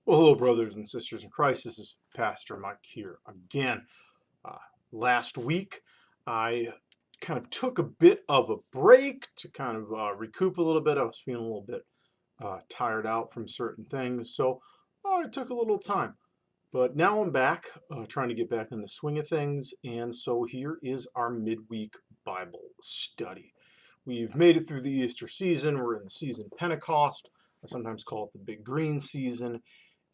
Well, hello, brothers and sisters in Christ. This is Pastor Mike here again. Uh, Last week, I kind of took a bit of a break to kind of recoup a little bit. I was feeling a little bit tired out from certain things, so I took a little time. But now I'm back, trying to get back in the swing of things, and so here is our midweek Bible study. We've made it through the Easter season. We're in the season of Pentecost. I sometimes call it the Big Green season.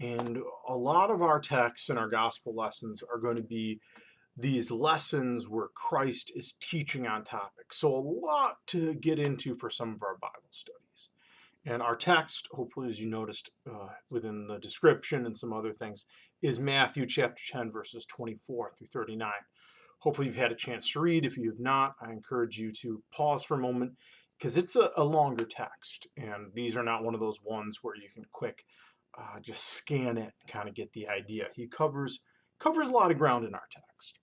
And a lot of our texts and our gospel lessons are going to be these lessons where Christ is teaching on topics. So, a lot to get into for some of our Bible studies. And our text, hopefully, as you noticed within the description and some other things, is Matthew chapter 10, verses 24 through 39. Hopefully, you've had a chance to read. If you have not, I encourage you to pause for a moment because it's a longer text. And these are not one of those ones where you can just scan it and kind of get the idea. He covers a lot of ground in our text.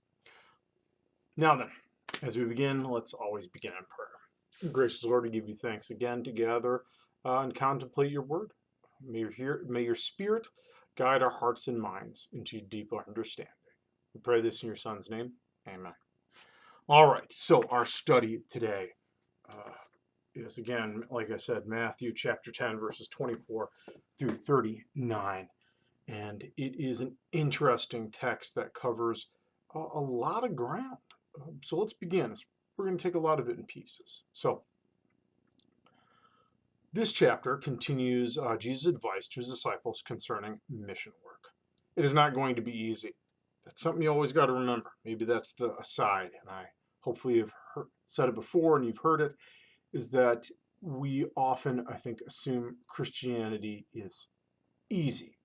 Now then, as we begin, let's always begin in prayer. Gracious Lord, we give you thanks again to gather and contemplate your word. May your spirit guide our hearts and minds into deeper understanding. We pray this in your Son's name. Amen. All right, so our study today is again, like I said, Matthew chapter 10, verses 24 through 39. And it is an interesting text that covers a lot of ground. So let's begin. We're going to take a lot of it in pieces. So this chapter continues Jesus' advice to his disciples concerning mission work. It is not going to be easy. That's something you always got to remember. Maybe that's the aside, and I hopefully have said it before and you've heard it, is that we often, I think, assume Christianity is easy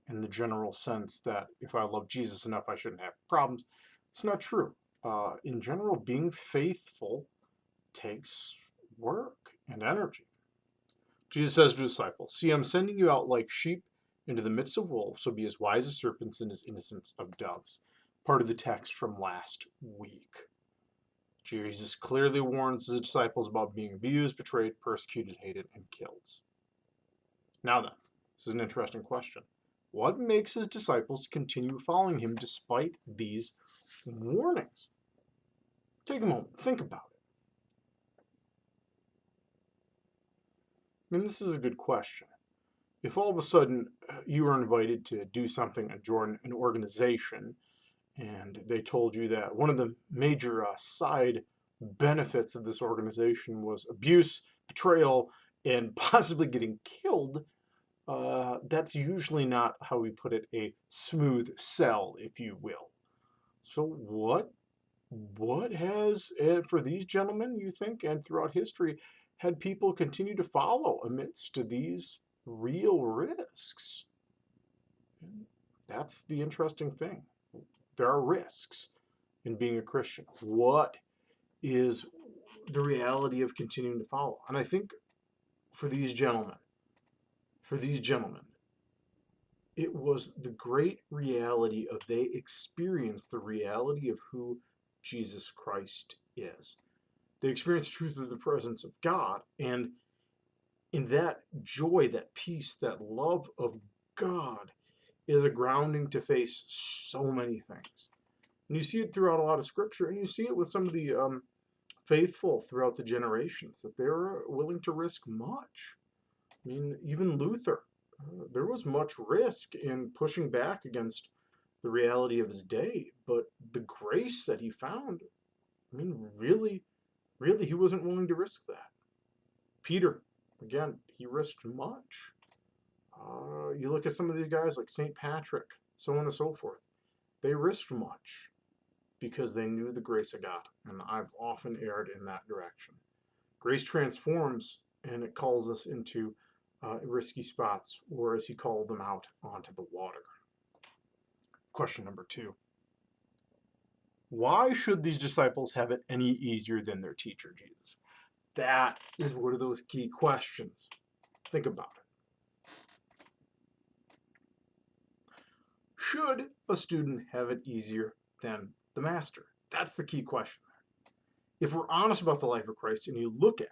in the general sense that if I love Jesus enough, I shouldn't have problems. It's not true. In general, being faithful takes work and energy. Jesus says to his disciples, "See, I'm sending you out like sheep into the midst of wolves, so be as wise as serpents and as innocent of doves." Part of the text from last week. Jesus clearly warns his disciples about being abused, betrayed, persecuted, hated, and killed. Now then, this is an interesting question. What makes his disciples continue following him despite these warnings? Take a moment, think about it. I mean, this is a good question. If all of a sudden you were invited to do something and join an organization, and they told you that one of the major side benefits of this organization was abuse, betrayal, and possibly getting killed, that's usually not, how we put it, a smooth sell, if you will. So what has, for these gentlemen, you think, and throughout history, had people continue to follow amidst these real risks? That's the interesting thing. There are risks in being a Christian. What is the reality of continuing to follow? And I think for these gentlemen, it was the great reality of they experienced the reality of who Jesus Christ is. They experienced the truth of the presence of God, and in that joy, that peace, that love of God is a grounding to face so many things. And you see it throughout a lot of scripture, and you see it with some of the faithful throughout the generations, that they were willing to risk much. I mean, even Luther, there was much risk in pushing back against the reality of his day, but the grace that he found, I mean, really, he wasn't willing to risk that. Peter, again, he risked much. You look at some of these guys like St. Patrick, so on and so forth. They risked much because they knew the grace of God, and I've often erred in that direction. Grace transforms, and it calls us into risky spots, or as he called them, out onto the water. Question number 2. Why should these disciples have it any easier than their teacher, Jesus? That is one of those key questions. Think about it. Should a student have it easier than the master? That's the key question there. If we're honest about the life of Christ and you look at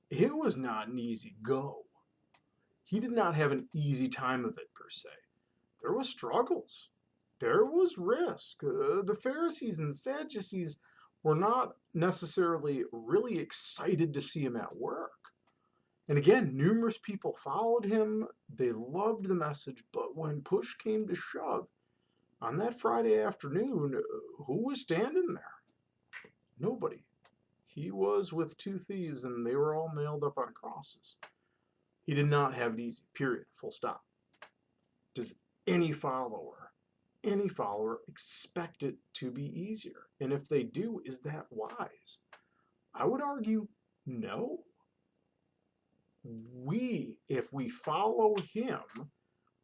it, it was not an easy go. he did not have an easy time of it per se. There was struggles. There was risk. The Pharisees and Sadducees were not necessarily really excited to see him at work. And again, numerous people followed him. They loved the message, but when push came to shove, on that Friday afternoon, who was standing there? Nobody. He was with two thieves, and they were all nailed up on crosses. He did not have it easy, period, full stop. Does any follower expect it to be easier? And if they do, is that wise? I would argue no. If we follow him,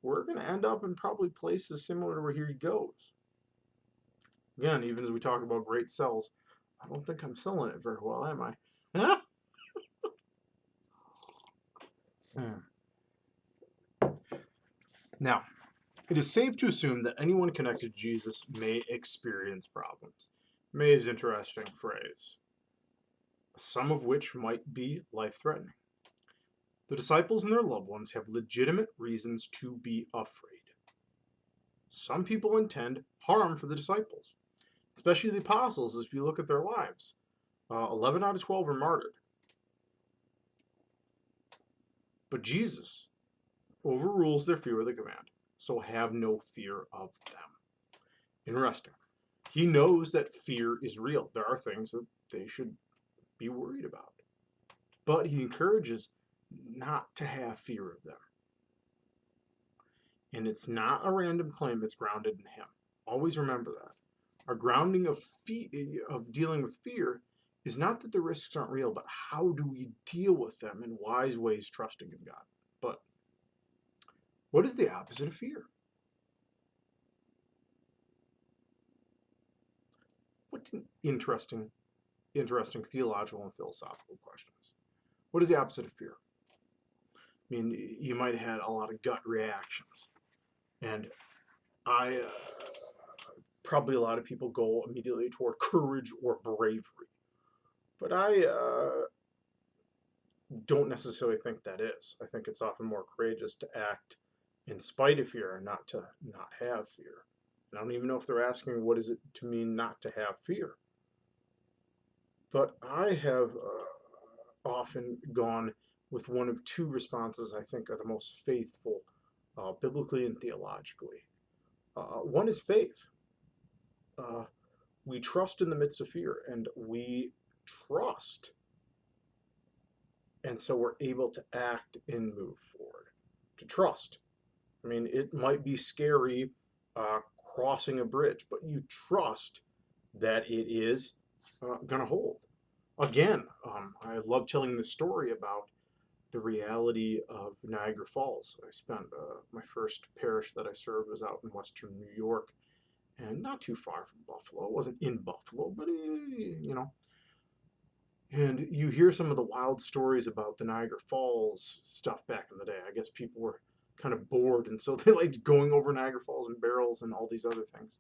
we're going to end up in probably places similar to where he goes. Again, even as we talk about great sells, I don't think I'm selling it very well, am I? Now, it is safe to assume that anyone connected to Jesus may experience problems. May is an interesting phrase, some of which might be life-threatening. The disciples and their loved ones have legitimate reasons to be afraid. Some people intend harm for the disciples, especially the apostles, if you look at their lives. 11 out of 12 are martyred. But Jesus overrules their fear of the command, so have no fear of them. Interesting. He knows that fear is real. There are things that they should be worried about. But he encourages not to have fear of them. And it's not a random claim, it's grounded in him. Always remember that. Our grounding of dealing with fear is not that the risks aren't real, but how do we deal with them in wise ways, trusting in God. But what is the opposite of fear? What interesting theological and philosophical questions. What is the opposite of fear? I mean, you might have had a lot of gut reactions. And probably a lot of people go immediately toward courage or bravery. But I don't necessarily think that is. I think it's often more courageous to act in spite of fear and not to not have fear. And I don't even know if they're asking what is it to mean not to have fear. But I have often gone with one of two responses I think are the most faithful, biblically and theologically. One is faith. We trust in the midst of fear, and we trust. And so we're able to act and move forward. To trust. I mean, it might be scary crossing a bridge, but you trust that it is going to hold. Again, I love telling the story about the reality of Niagara Falls. I spent my first parish that I served was out in western New York, and not too far from Buffalo. It wasn't in Buffalo, but you know. And you hear some of the wild stories about the Niagara Falls stuff back in the day. I guess people were kind of bored, and so they liked going over Niagara Falls in barrels and all these other things.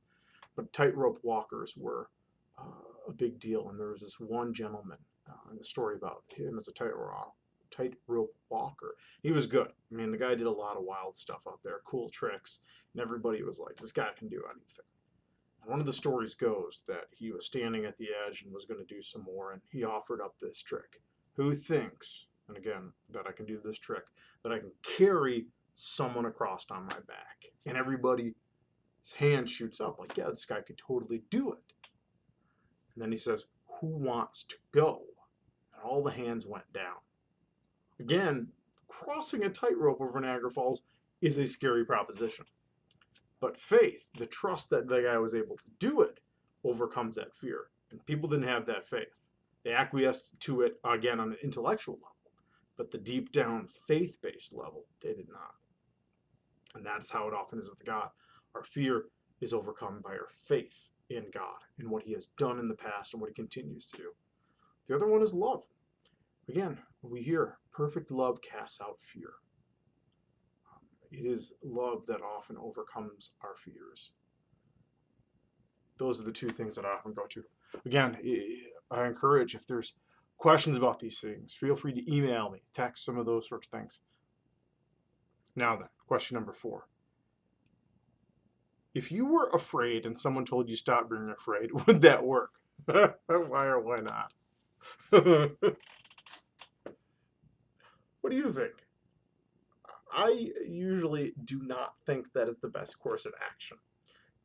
But tightrope walkers were a big deal, and there was this one gentleman in the story about him as a tightrope walker. He was good. I mean, the guy did a lot of wild stuff out there, cool tricks, and everybody was like, this guy can do anything. And one of the stories goes that he was standing at the edge and was going to do some more, and he offered up this trick. Who thinks, and again, that I can do this trick, that I can carry someone across on my back? And everybody's hand shoots up like, yeah, this guy could totally do it. And then he says, who wants to go? And all the hands went down. Again, crossing a tightrope over Niagara Falls is a scary proposition. But faith, the trust that the guy was able to do it, overcomes that fear. And people didn't have that faith. They acquiesced to it, again, on an intellectual level. But the deep down faith-based level, they did not. And that's how it often is with God. Our fear is overcome by our faith in God, in what he has done in the past and what he continues to do. The other one is love. Again, we hear perfect love casts out fear. It is love that often overcomes our fears. Those are the two things that I often go to. Again, I encourage, if there's questions about these things, feel free to email me, text, some of those sorts of things. Now then, question number 4. If you were afraid and someone told you stop being afraid, would that work? Why or why not? What do you think? I usually do not think that is the best course of action.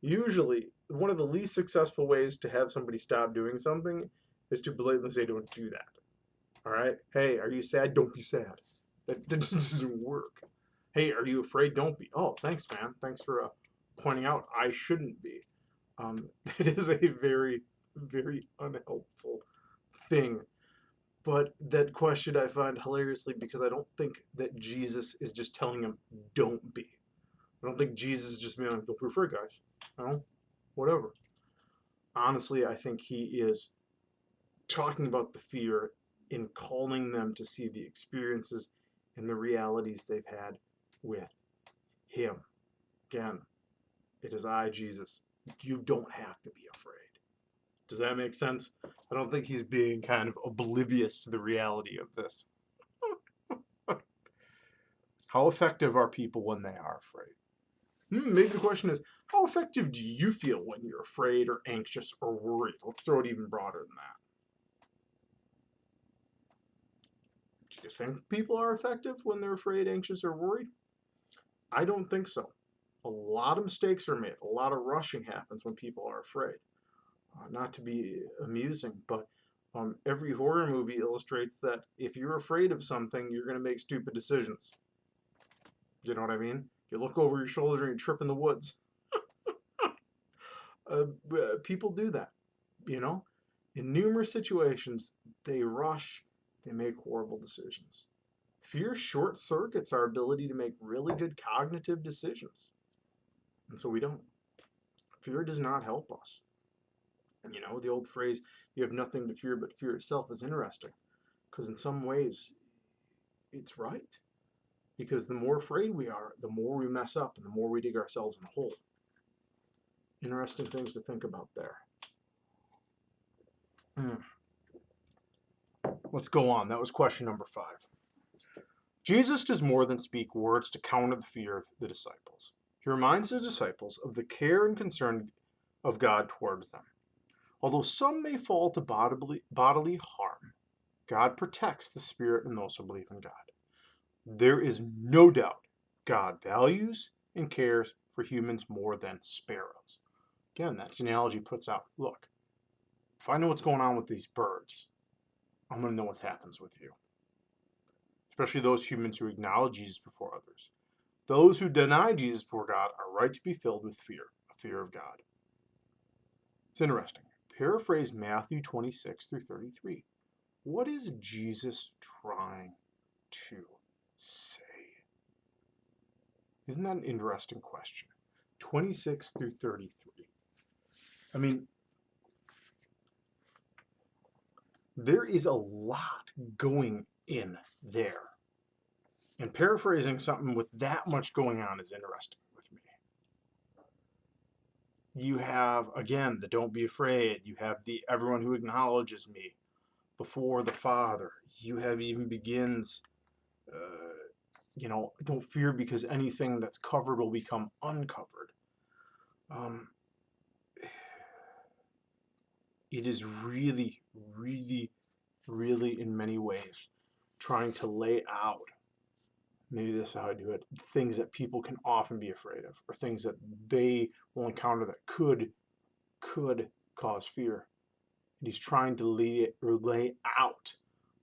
Usually, one of the least successful ways to have somebody stop doing something is to blatantly say, don't do that. All right? Hey, are you sad? Don't be sad. That doesn't work. Hey, are you afraid? Don't be. Oh, thanks, man. Thanks for pointing out I shouldn't be. It is a very, very unhelpful thing. But that question I find hilariously because I don't think that Jesus is just telling him, don't be. I don't think Jesus is just being like, don't be afraid, guys. No, whatever. Honestly, I think he is talking about the fear in calling them to see the experiences and the realities they've had with him. Again, it is I, Jesus. You don't have to be afraid. Does that make sense? I don't think he's being kind of oblivious to the reality of this. How effective are people when they are afraid? Maybe the question is, how effective do you feel when you're afraid or anxious or worried? Let's throw it even broader than that. Do you think people are effective when they're afraid, anxious, or worried? I don't think so. A lot of mistakes are made. A lot of rushing happens when people are afraid. Not to be amusing, but every horror movie illustrates that if you're afraid of something, you're going to make stupid decisions. You know what I mean? You look over your shoulder and you trip in the woods. People do that, you know? In numerous situations, they rush, they make horrible decisions. Fear short circuits our ability to make really good cognitive decisions. And so we don't. Fear does not help us. And you know, the old phrase, you have nothing to fear but fear itself, is interesting. Because in some ways, it's right. Because the more afraid we are, the more we mess up and the more we dig ourselves in a hole. Interesting things to think about there. Let's go on. That was question number 5. Jesus does more than speak words to counter the fear of the disciples. He reminds the disciples of the care and concern of God towards them. Although some may fall to bodily harm, God protects the spirit and those who believe in God. There is no doubt God values and cares for humans more than sparrows. Again, that analogy puts out, look, if I know what's going on with these birds, I'm going to know what happens with you. Especially those humans who acknowledge Jesus before others. Those who deny Jesus before God are right to be filled with fear, a fear of God. It's interesting. Paraphrase Matthew 26 through 33. What is Jesus trying to say? Isn't that an interesting question? 26 through 33. I mean, there is a lot going in there. And paraphrasing something with that much going on is interesting with me. You have, again, the don't be afraid. You have the everyone who acknowledges me before the Father. You have even begins, don't fear because anything that's covered will become uncovered. It is really, really, really in many ways trying to lay out, maybe this is how I do it, things that people can often be afraid of, or things that they will encounter that could cause fear. And he's trying to lay out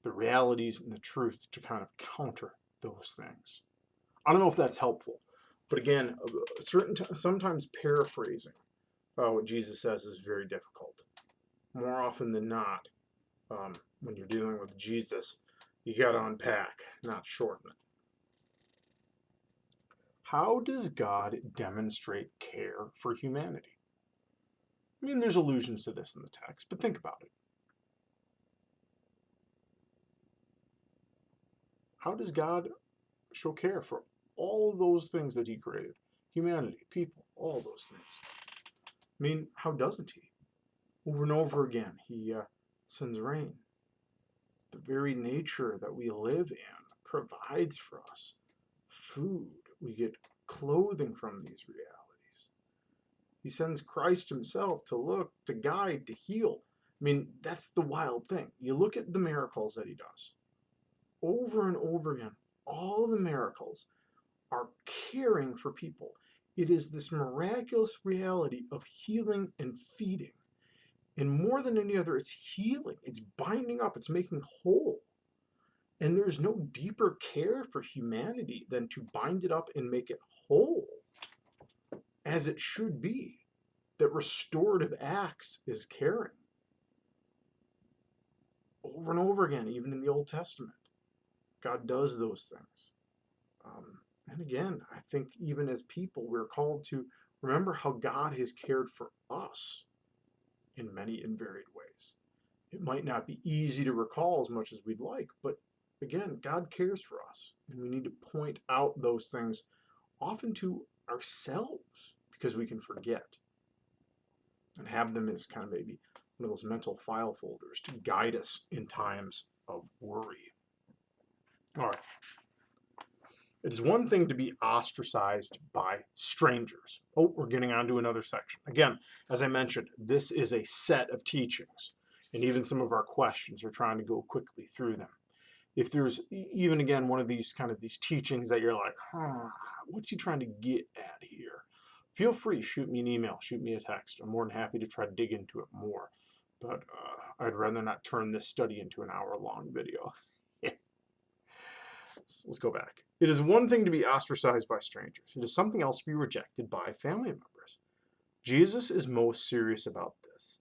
the realities and the truth to kind of counter those things. I don't know if that's helpful, but again, sometimes paraphrasing what Jesus says is very difficult. More often than not, when you're dealing with Jesus, you got to unpack, not shorten it. How does God demonstrate care for humanity? I mean, there's allusions to this in the text, but think about it. How does God show care for all of those things that he created? Humanity, people, all those things. I mean, how doesn't he? Over and over again, he sends rain. The very nature that we live in provides for us food, We get clothing from these realities. He sends Christ himself to look, to guide, to heal. I mean, that's the wild thing. You look at the miracles that he does over and over again. All the miracles are caring for people. It is this miraculous reality of healing and feeding. And more than any other, it's healing. It's binding up. It's making whole. And there's no deeper care for humanity than to bind it up and make it whole, as it should be. That restorative acts is caring. Over and over again, even in the Old Testament, God does those things. And again, I think even as people, we're called to remember how God has cared for us in many and varied ways. It might not be easy to recall as much as we'd like, but again, God cares for us, and we need to point out those things often to ourselves because we can forget, and have them as kind of maybe one of those mental file folders to guide us in times of worry. All right. It is one thing to be ostracized by strangers. Oh, we're getting on to another section. Again, as I mentioned, this is a set of teachings, and even some of our questions are trying to go quickly through them. If there's even, again, one of these kind of these teachings that you're like, what's he trying to get at here? Feel free, shoot me an email, shoot me a text. I'm more than happy to try to dig into it more. But I'd rather not turn this study into an hour-long video. Let's go back. It is one thing to be ostracized by strangers. It is something else to be rejected by family members. Jesus is most serious about this.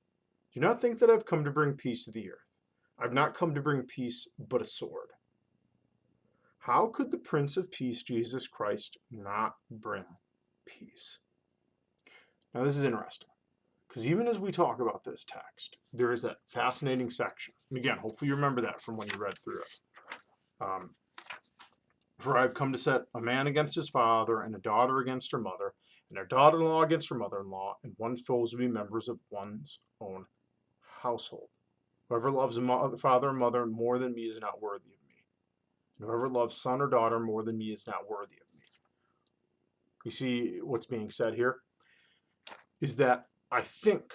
Do not think that I've come to bring peace to the earth. I've not come to bring peace, but a sword. How could the Prince of Peace, Jesus Christ, not bring peace? Now, this is interesting, because even as we talk about this text, there is that fascinating section. And again, hopefully you remember that from when you read through it. For I have come to set a man against his father, and a daughter against her mother, and a daughter-in-law against her mother-in-law, and one's foes will be members of one's own household. Whoever loves father or mother more than me is not worthy of me. And whoever loves son or daughter more than me is not worthy of me. You see what's being said here? Is that I think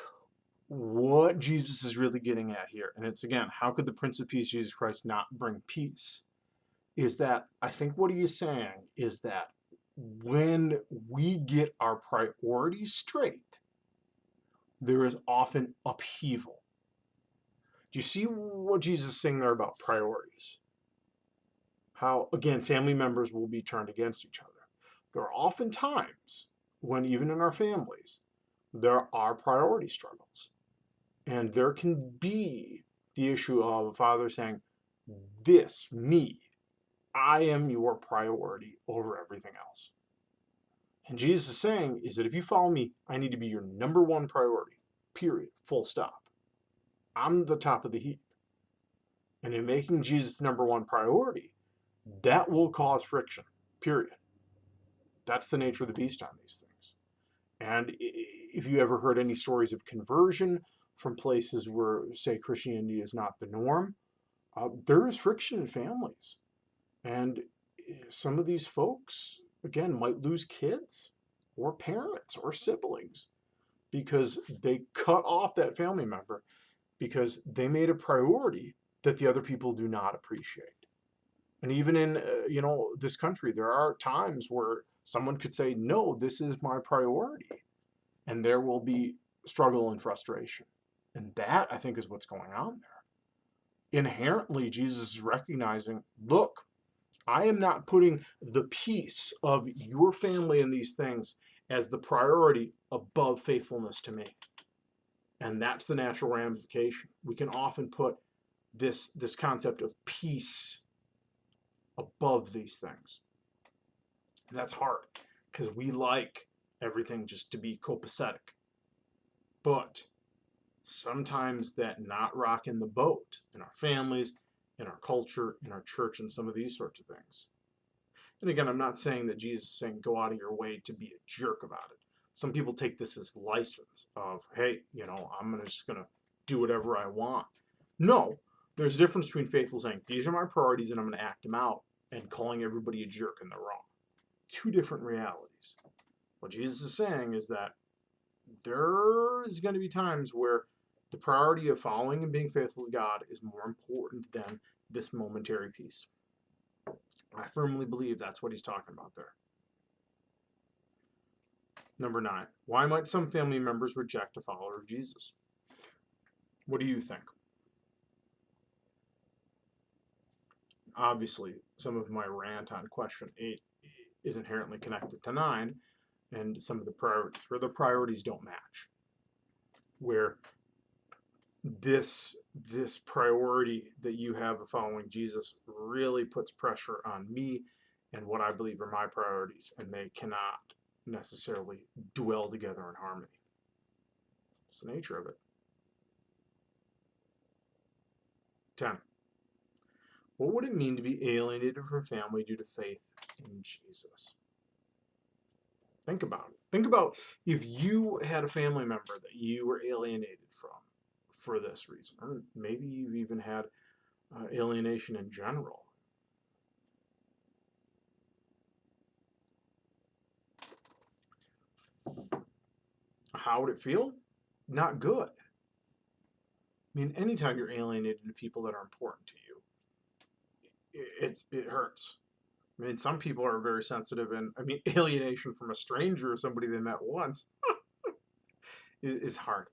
what Jesus is really getting at here, and it's again, how could the Prince of Peace, Jesus Christ, not bring peace? Is that I think what he is saying is that when we get our priorities straight, there is often upheaval. Do you see what Jesus is saying there about priorities? How, again, family members will be turned against each other. There are often times when, even in our families, there are priority struggles. And there can be the issue of a father saying, this, me, I am your priority over everything else. And Jesus is saying is that if you follow me, I need to be your number one priority, period, full stop. I'm the top of the heap. And in making Jesus number one priority, that will cause friction, period. That's the nature of the beast on these things. And if you ever heard any stories of conversion from places where, say, Christianity is not the norm, there is friction in families. And some of these folks, again, might lose kids or parents or siblings because they cut off that family member because they made a priority that the other people do not appreciate. And even in, this country, there are times where someone could say, no, this is my priority. And there will be struggle and frustration. And that, I think, is what's going on there. Inherently, Jesus is recognizing, look, I am not putting the peace of your family and these things as the priority above faithfulness to me. And that's the natural ramification. We can often put this concept of peace above these things. And that's hard because we like everything just to be copacetic. But sometimes that not rocking the boat in our families, in our culture, in our church, and some of these sorts of things. And again, I'm not saying that Jesus is saying go out of your way to be a jerk about it. Some people take this as license of, hey, I'm just going to do whatever I want. No, there's a difference between faithful saying, these are my priorities and I'm going to act them out, and calling everybody a jerk and they're wrong. two different realities. What Jesus is saying is that there is going to be times where the priority of following and being faithful to God is more important than this momentary peace. I firmly believe that's what he's talking about there. Number 9, why might some family members reject a follower of Jesus? What do you think? Obviously, some of my rant on question 8 is inherently connected to 9 and some of the priorities, where the priorities don't match. Where this priority that you have of following Jesus really puts pressure on me and what I believe are my priorities, and they cannot necessarily dwell together in harmony. It's the nature of it. 10. What would it mean to be alienated from family due to faith in Jesus? Think about it. Think about if you had a family member that you were alienated from for this reason, or maybe you even had alienation in general. How would it feel? Not good. I mean, anytime you're alienated to people that are important to you, it hurts. I mean, some people are very sensitive, and I mean, alienation from a stranger or somebody they met once is hard.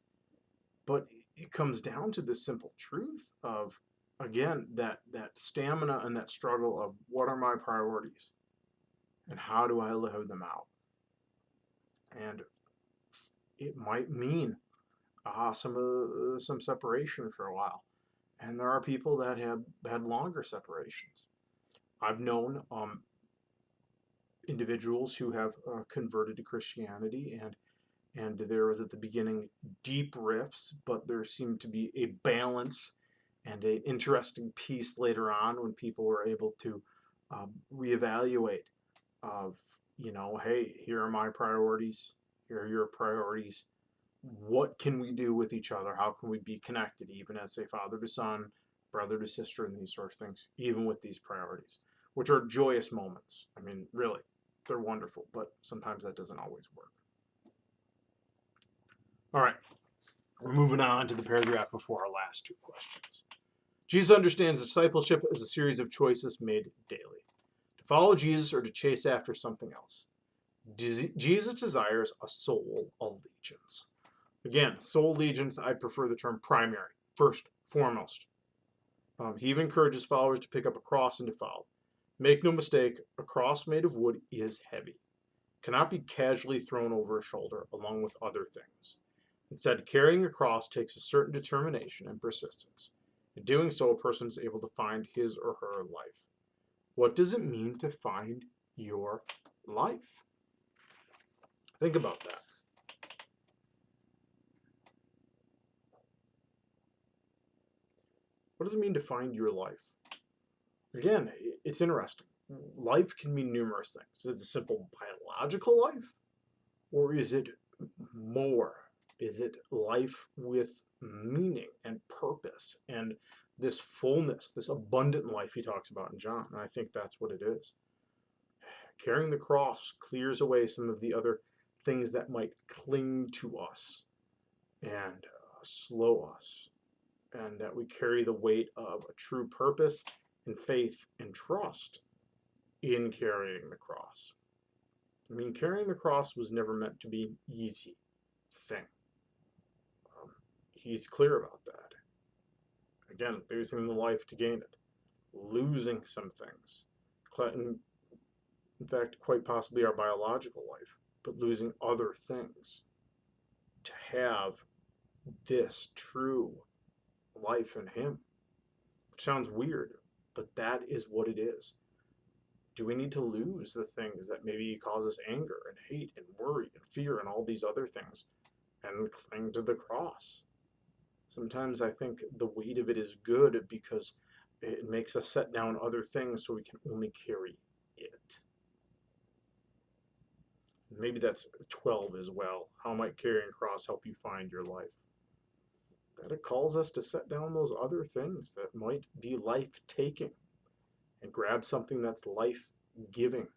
But it comes down to the simple truth of, again, that stamina and that struggle of what are my priorities and how do I live them out? And it might mean some separation for a while. And there are people that have had longer separations. I've known individuals who have converted to Christianity, and there was at the beginning deep rifts, but there seemed to be a balance and an interesting piece later on when people were able to reevaluate of, hey, here are my priorities, here are your priorities. What can we do with each other? How can we be connected, even as, say, father to son, brother to sister, and these sort of things, even with these priorities, which are joyous moments. I mean, really, they're wonderful, but sometimes that doesn't always work. All right, we're moving on to the paragraph before our last two questions. Jesus understands discipleship as a series of choices made daily. To follow Jesus or to chase after something else. Jesus desires a soul allegiance. Again, soul allegiance, I prefer the term primary, first, foremost. He even encourages followers to pick up a cross and to follow. Make no mistake, a cross made of wood is heavy. Cannot be casually thrown over a shoulder along with other things. Instead, carrying a cross takes a certain determination and persistence. In doing so, a person is able to find his or her life. What does it mean to find your life? Think about that. What does it mean to find your life? Again, it's interesting. Life can mean numerous things. Is it a simple biological life? Or is it more? Is it life with meaning and purpose and this fullness, this abundant life he talks about in John? And I think that's what it is. Carrying the cross clears away some of the other things that might cling to us and slow us, and that we carry the weight of a true purpose and faith and trust in carrying the cross. I mean, carrying the cross was never meant to be an easy thing. He's clear about that. Again, losing the life to gain it. Losing some things. In fact, quite possibly our biological life, but losing other things to have this true life in him. Which sounds weird, but that is what it is. Do we need to lose the things that maybe cause us anger and hate and worry and fear and all these other things and cling to the cross? Sometimes I think the weight of it is good because it makes us set down other things so we can only carry it. Maybe that's 12 as well. How might carrying a cross help you find your life? That it calls us to set down those other things that might be life-taking and grab something that's life-giving.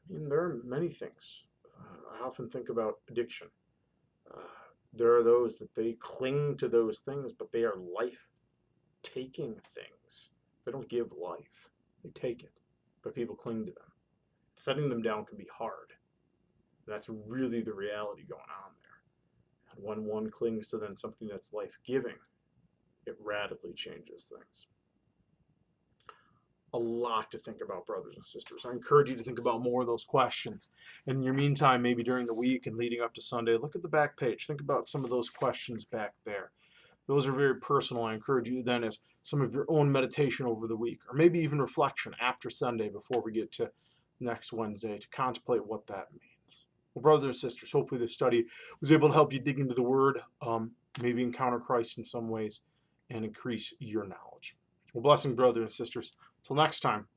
And there are many things. I often think about addiction. Uh, there are those that they cling to those things, but they are life-taking things. They don't give life. They take it, but people cling to them. Setting them down can be hard. That's really the reality going on there. And when one clings to then something that's life-giving, it radically changes things. A lot to think about, brothers and sisters. I encourage you to think about more of those questions. In your meantime, maybe during the week and leading up to Sunday, look at the back page. Think about some of those questions back there. Those are very personal. I encourage you then as some of your own meditation over the week, or maybe even reflection after Sunday before we get to next Wednesday, to contemplate what that means. Well, brothers and sisters, hopefully this study was able to help you dig into the Word, maybe encounter Christ in some ways, and increase your knowledge. Well, blessing, brothers and sisters. Till next time.